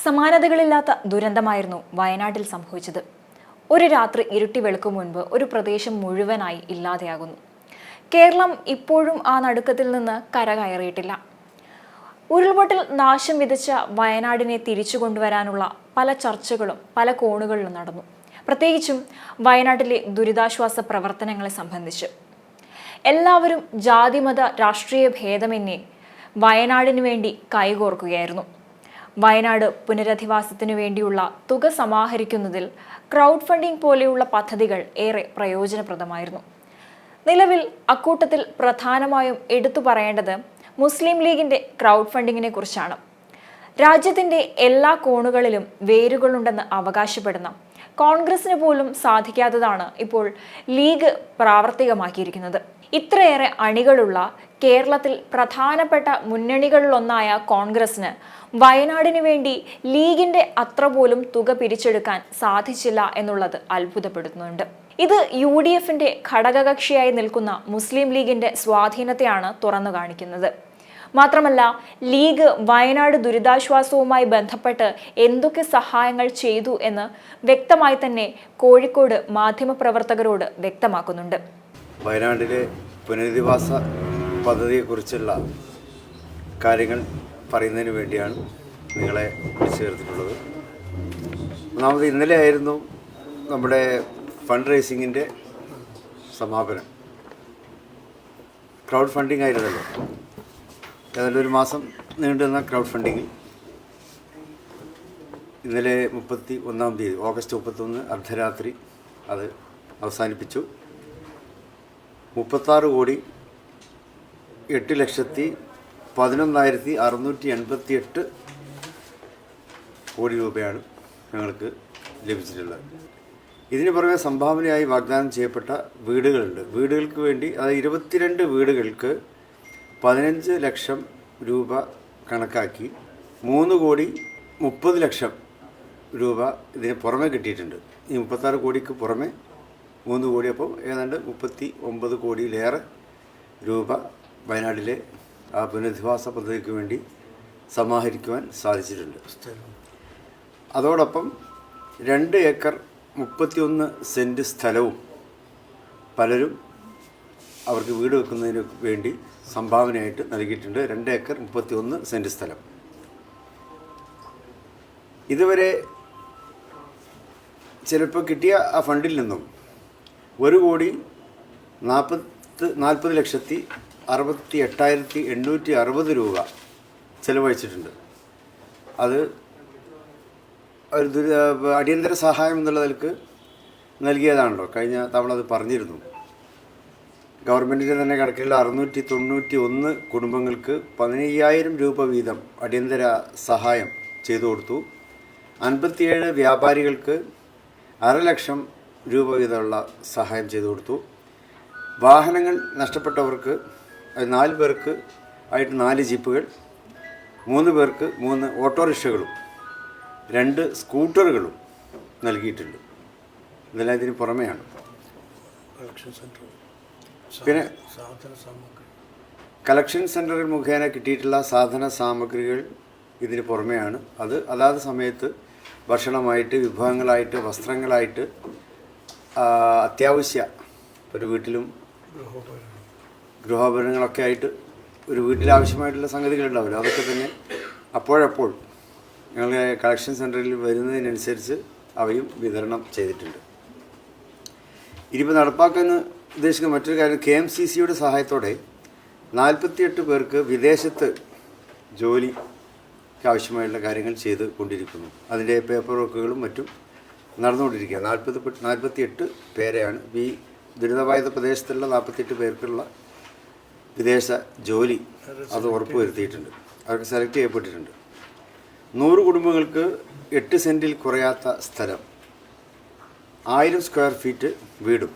സമാനതകളില്ലാത്ത ദുരന്തമായിരുന്നു വയനാട്ടിൽ സംഭവിച്ചത്. ഒരു രാത്രി ഇരുട്ടി വെളുക്കും മുൻപ് ഒരു പ്രദേശം മുഴുവനായി ഇല്ലാതെയാകുന്നു. കേരളം ഇപ്പോഴും ആ നടുക്കത്തിൽ നിന്ന് കരകയറിയിട്ടില്ല. ഉരുൾപൊട്ടൽ നാശം വിതച്ച വയനാടിനെ തിരിച്ചു കൊണ്ടുവരാനുള്ള പല ചർച്ചകളും പല കോണുകളിലും നടന്നു. പ്രത്യേകിച്ചും വയനാട്ടിലെ ദുരിതാശ്വാസ പ്രവർത്തനങ്ങളെ സംബന്ധിച്ച് എല്ലാവരും ജാതിമത രാഷ്ട്രീയ ഭേദമന്യേ വയനാടിനു വേണ്ടി കൈകോർക്കുകയായിരുന്നു. വയനാട് പുനരധിവാസത്തിനു വേണ്ടിയുള്ള തുക സമാഹരിക്കുന്നതിൽ ക്രൗഡ് ഫണ്ടിംഗ് പോലെയുള്ള പദ്ധതികൾ ഏറെ പ്രയോജനപ്രദമായിരുന്നു. നിലവിൽ അക്കൂട്ടത്തിൽ പ്രധാനമായും എടുത്തു പറയേണ്ടത് മുസ്ലിം ലീഗിന്റെ ക്രൗഡ് ഫണ്ടിങ്ങിനെ കുറിച്ചാണ്. രാജ്യത്തിന്റെ എല്ലാ കോണുകളിലും വേരുകളുണ്ടെന്ന് അവകാശപ്പെടുന്ന കോൺഗ്രസിന് പോലും സാധിക്കാത്തതാണ് ഇപ്പോൾ ലീഗ് പ്രാവർത്തികമാക്കിയിരിക്കുന്നത്. ഇത്രയേറെ അണികളുള്ള കേരളത്തിൽ പ്രധാനപ്പെട്ട മുന്നണികളിലൊന്നായ കോൺഗ്രസിന് വയനാടിനു വേണ്ടി ലീഗിന്റെ അത്ര പോലും തുക പിരിച്ചെടുക്കാൻ സാധിച്ചില്ല എന്നുള്ളത് അത്ഭുതപ്പെടുത്തുന്നുണ്ട്. ഇത് UDFന്റെ ഘടകകക്ഷിയായി നിൽക്കുന്ന മുസ്ലിം ലീഗിന്റെ സ്വാധീനത്തെയാണ് തുറന്നു കാണിക്കുന്നത്. മാത്രമല്ല, ലീഗ് വയനാട് ദുരിതാശ്വാസവുമായി ബന്ധപ്പെട്ട് എന്തൊക്കെ സഹായങ്ങൾ ചെയ്തു എന്ന് വ്യക്തമായി തന്നെ കോഴിക്കോട് മാധ്യമപ്രവർത്തകരോട് വ്യക്തമാക്കുന്നുണ്ട്. വയനാട്ടിലെ പുനരധിവാസ പദ്ധതിയെക്കുറിച്ചുള്ള കാര്യങ്ങൾ പറയുന്നതിന് വേണ്ടിയാണ് നിങ്ങളെ വിളിച്ചു ചേർത്തിട്ടുള്ളത്. ഒന്നാമത് ഇന്നലെ ആയിരുന്നു നമ്മുടെ ഫണ്ട് റേസിങ്ങിൻ്റെ സമാപനം. ക്രൗഡ് ഫണ്ടിങ് ആയിരുന്നല്ലോ. ഏതായാലും ഒരു മാസം നീണ്ടുന്ന ക്രൗഡ് ഫണ്ടിങ്ങിൽ ഇന്നലെ 31-ാം തീയതി ഓഗസ്റ്റ് 31 അർദ്ധരാത്രി അത് അവസാനിപ്പിച്ചു. 36,08,11,688 കോടി രൂപയാണ് ഞങ്ങൾക്ക് ലഭിച്ചിട്ടുള്ളത്. ഇതിന് പുറമെ സംഭാവനയായി വാഗ്ദാനം ചെയ്യപ്പെട്ട വീടുകളുണ്ട്. വീടുകൾക്ക് വേണ്ടി അത് 22 വീടുകൾക്ക് 15 ലക്ഷം രൂപ കണക്കാക്കി 3,30,00,000 രൂപ ഇതിന് പുറമെ കിട്ടിയിട്ടുണ്ട്. ഈ 36 കോടിക്ക് പുറമെ 3 കോടി, അപ്പോൾ ഏതാണ്ട് 39 കോടിയിലേറെ രൂപ വയനാട്ടിലെ ആ പുനരധിവാസ പദ്ധതിക്ക് വേണ്ടി സമാഹരിക്കുവാൻ സാധിച്ചിട്ടുണ്ട്. അതോടൊപ്പം 2 ഏക്കർ 31 സെൻറ്റ് സ്ഥലവും പലരും അവർക്ക് വീട് വെക്കുന്നതിന് വേണ്ടി സംഭാവനയായിട്ട് നൽകിയിട്ടുണ്ട്. 2 ഏക്കർ 31 സെൻറ്റ് സ്ഥലം. ഇതുവരെ ചിലപ്പോൾ കിട്ടിയ ആ ഫണ്ടിൽ നിന്നും 1,40,68,860 രൂപ ചിലവഴിച്ചിട്ടുണ്ട്. അത് ഒരു അടിയന്തര സഹായം എന്നുള്ള നിലക്ക് നൽകിയതാണല്ലോ. കഴിഞ്ഞ തവണ അത് പറഞ്ഞിരുന്നു. ഗവൺമെൻറ്റിൻ്റെ തന്നെ കണക്കിലുള്ള 691 കുടുംബങ്ങൾക്ക് 15,000 രൂപ വീതം അടിയന്തര സഹായം ചെയ്തു കൊടുത്തു. 57 വ്യാപാരികൾക്ക് 1,00,000 രൂപ വീതമുള്ള സഹായം ചെയ്തു കൊടുത്തു. വാഹനങ്ങൾ നഷ്ടപ്പെട്ടവർക്ക് 4 പേർക്ക് ആയിട്ട് 4 ജീപ്പുകൾ, 3 പേർക്ക് 3 ഓട്ടോറിക്ഷകളും 2 സ്കൂട്ടറുകളും നൽകിയിട്ടുണ്ട്. ഇതെല്ലാം ഇതിന് പുറമെയാണ്. പിന്നെ കളക്ഷൻ സെൻറ്ററിൽ മുഖേന കിട്ടിയിട്ടുള്ള സാധന സാമഗ്രികൾ ഇതിന് പുറമെയാണ്. അത് അതാത് സമയത്ത് ഭക്ഷണമായിട്ട്, വിഭവങ്ങളായിട്ട്, വസ്ത്രങ്ങളായിട്ട്, അത്യാവശ്യ ഒരു വീട്ടിലും ഗൃഹോപകരണങ്ങളൊക്കെ ആയിട്ട് ഒരു വീട്ടിലാവശ്യമായിട്ടുള്ള സംഗതികളുണ്ടാവില്ല. അതൊക്കെ തന്നെ അപ്പോഴപ്പോൾ ഞങ്ങളുടെ കളക്ഷൻ സെൻറ്ററിൽ വരുന്നതിനനുസരിച്ച് അവയും വിതരണം ചെയ്തിട്ടുണ്ട്. ഇനിയിപ്പോൾ നടപ്പാക്കാൻ ഉദ്ദേശിക്കുന്ന മറ്റൊരു കാര്യം, KMCCയുടെ സഹായത്തോടെ 48 പേർക്ക് വിദേശത്ത് ജോലിക്ക് ആവശ്യമായിട്ടുള്ള കാര്യങ്ങൾ ചെയ്ത് കൊണ്ടിരിക്കുന്നു. അതിൻ്റെ പേപ്പർ വർക്കുകളും മറ്റും നടന്നുകൊണ്ടിരിക്കുക. 48 പേരെയാണ് ഈ ദുരിതബാധിത പ്രദേശത്തുള്ള 48 പേർക്കുള്ള വിദേശ ജോലി അത് ഉറപ്പുവരുത്തിയിട്ടുണ്ട്. അവർക്ക് സെലക്ട് ചെയ്യപ്പെട്ടിട്ടുണ്ട്. 100 കുടുംബങ്ങൾക്ക് 8 സെൻറ്റിൽ കുറയാത്ത സ്ഥലം, 1000 സ്ക്വയർ ഫീറ്റ് വീടും.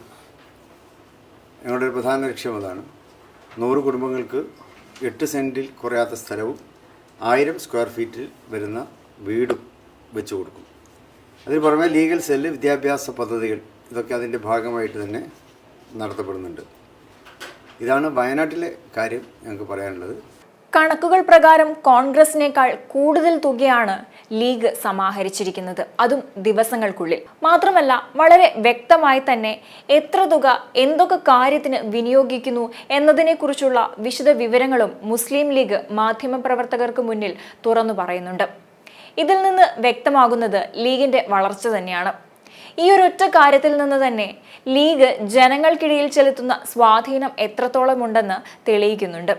ഞങ്ങളുടെ ഒരു പ്രധാന ലക്ഷ്യം അതാണ്. 100 കുടുംബങ്ങൾക്ക് 8 സെൻറ്റിൽ കുറയാത്ത സ്ഥലവും 1000 സ്ക്വയർ ഫീറ്റിൽ വരുന്ന വീടും വെച്ച് കൊടുക്കും. അതിന് പുറമെ ലീഗൽ സെല്ല്, വിദ്യാഭ്യാസ പദ്ധതികൾ, ഇതൊക്കെ അതിൻ്റെ ഭാഗമായിട്ട് തന്നെ നടത്തപ്പെടുന്നുണ്ട്. ഇതാണ് വയനാട്ടിലെ കാര്യം ഞങ്ങൾക്ക് പറയാനുള്ളത്. കണക്കുകൾ പ്രകാരം കോൺഗ്രസിനേക്കാൾ കൂടുതൽ തുകയാണ് ലീഗ് സമാഹരിച്ചിരിക്കുന്നത്, അതും ദിവസങ്ങൾക്കുള്ളിൽ. മാത്രമല്ല, വളരെ വ്യക്തമായി തന്നെ എത്ര തുക എന്തൊക്കെ കാര്യത്തിന് വിനിയോഗിക്കുന്നു എന്നതിനെക്കുറിച്ചുള്ള വിശദ വിവരങ്ങളും മുസ്ലിം ലീഗ് മാധ്യമപ്രവർത്തകർക്ക് മുന്നിൽ തുറന്നു പറയുന്നുണ്ട്. ഇതിൽ നിന്ന് വ്യക്തമാകുന്നത് ലീഗിന്റെ വളർച്ച തന്നെയാണ്. ഈ ഒരൊറ്റ കാര്യത്തിൽ നിന്ന് തന്നെ ലീഗ് ജനങ്ങൾക്കിടയിൽ ചെലുത്തുന്ന സ്വാധീനം എത്രത്തോളം ഉണ്ടെന്ന് തെളിയിക്കുന്നുണ്ട്.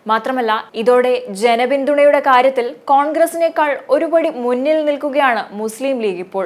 മാത്രമല്ല, ഇതോടെ ജനപിന്തുണയുടെ കാര്യത്തിൽ കോൺഗ്രസിനേക്കാൾ ഒരുപടി മുന്നിൽ നിൽക്കുകയാണ് മുസ്ലിം ലീഗ് ഇപ്പോൾ.